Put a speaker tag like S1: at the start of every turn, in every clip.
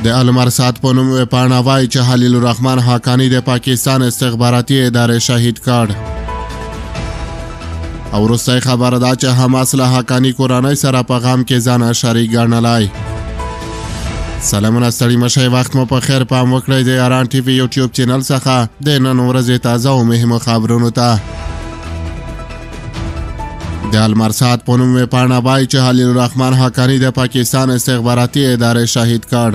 S1: د المرصاد په نوم ویبپاڼه وایي چې خلیل الرحمن حقانی د پاکستان استخباراتي ادارې شهید کړ. او وروستی خبره ده چې حماس له حقانی کورنۍ سره په غم کې ځان شریک ګڼلی. سلامونه ستړي مشئ، وخت مو په خیر. پام وکړئ د یاران ټي وي یوټیوب چینل څخه د نن ورځې تازه او مهمو خبرونو ته. د المرصاد په نوم ویبپاڼه وایي چې خلیل الرحمن حقانی د پاکستان استخباراتي ادارې شهید کړ.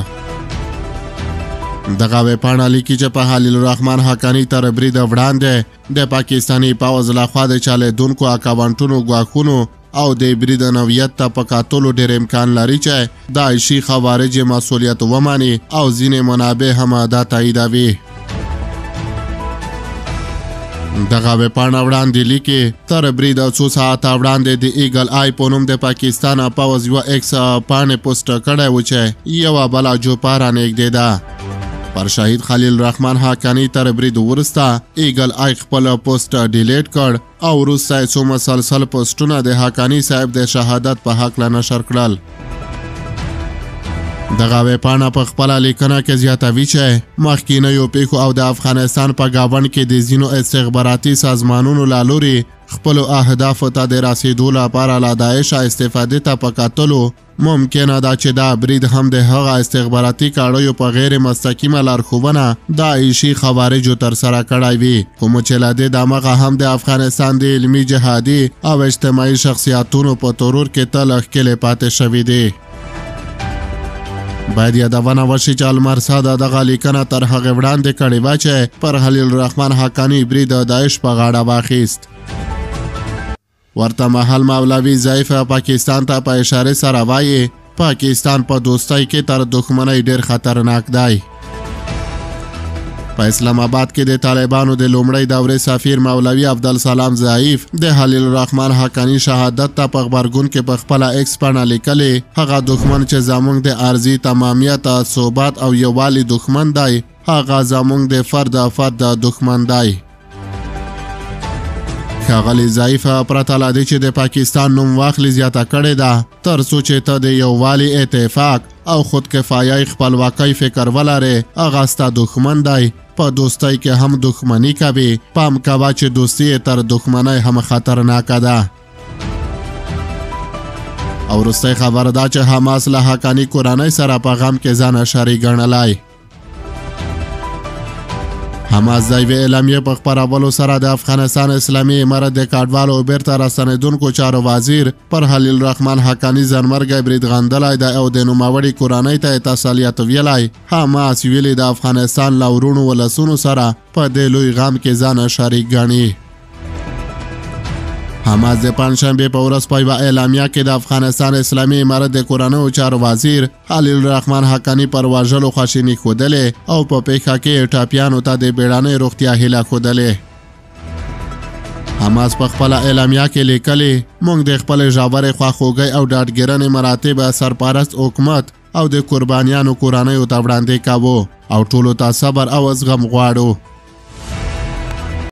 S1: دغه ویبپاڼه لیکي چې په خلیل الرحمن حقانی تر برید وړاندې د پاکستاني پوځ لخوا د چلېدونکو اکاونټونو ګواښونو او د برید نوعیت ته په کتلو ډېر امکان لري چې داعشي خوارج مسؤلیت ومني او ځینې منابع هم دا تاییدوي. دغه ویبپاڼه وړاندې لیکي تر برید څو ساعته وړاندې د ایګل آی په نوم د پاکستان پوځ یوه ایکس پاڼې پوسټ کړی و چې یوه بله جوپه رانږدې ده. پر شهید خلیل الرحمن حقانی تر برید وروسته ایګل آی خپل پوسټ ډیلیټ کړ او وروسته یې څو مسلسل پوسټونه د حقانی صاحب د شهادت په هکله نشر کړل. دغه ویبپاڼه په خپله لیکنه کې زیاتوي چې مخکینیو پیښو او د افغانستان په ګاونډ کې د ځینو استخباراتي سازمانونو له لوري خپلو اهدافو ته د رسیدو لپاره له داعش استفادې ته په کتلو ممکنه ده چې دا برید هم د هغه استخباراتي کړیو په غیر مستقیمه لارښوونه داعشي خوارجو ترسره کړی وي، کوم چې له دې دمخه هم د افغانستان د علمي جهادي او اجتماعي شخصیتونو په ترور کې تل ښکلې پاتې شوي دي. باید یادونه وشي چې المرصاد دغه لیکنه تر هغې وړاندې کړې وه چې پر خلیل الرحمن حقانی برید د داعش په غاړه واخیست. ورته مهال مولوي ضعیف پاکستان ته په اشاره سره وایي پاکستان په دوستۍ کې تر دښمنۍ ډېر خطرناک دی. په اسلام آباد کې د طالبانو د لومړۍ دورې سفیر مولوي عبدالسلام ضعیف د خلیل الرحمن حقانی شهادت ته په غبرګون کې په خپله ایکس پاڼه لیکلې هغه دښمن چې زموږ د ارضي تمامیت، ثبات او یووالي دښمن دی هغه زموږ د فرد دښمن دی. ښاغلي ضعیف پرته له دې چې د پاکستان نوم واخلي زیاته کړې ده تر څو چې ته د یووالي، اتفاق او خودکفایۍ خپلواکۍ فکر ولرې هغه ستا دښمن دی. په دوستۍ کې هم دښمني کوي، پام کوه چې دوستي تر دښمنۍ هم خطرناکه ده. او وروستی خبره ده چې حماس له حقانی کورنۍ سره په غم کې ځان شریک ګڼلی. حماس د یوې اعلامیې په خپرولو سره د افغانستان اسلامي امارت د کډوالو او بیرته راستنېدونکو چارو وزیر پر خلیل الرحمن حقانی ځانمرګی برید غندلی دی او د نوموړي کورنۍ ته یې تسلیت ویلی. حماس ویلي د افغانستان له ورونو ولسونو سره په دې لوی غم کې ځان شریک ګڼي. حماس د پنجشنبې په ورځ په یوه اعلامیه کې د افغانستان اسلامي امارت د کورنیو چارو وزیر خلیل الرحمن حقانی پر وژلو خواشیني ښودلې او په پیښه کې ټاپیانو ته د بیړنۍ روغتیا هیله ښودلې. حماس په خپله اعلامیه کې لیکلي موږ د خپلې ژورې خواخوږۍ او ډاډګیرنې مراتب سرپرست حکومت او د قربانیانو کورنیو ته وړاندې کوو او ټولو ته صبر او زغم غواړو.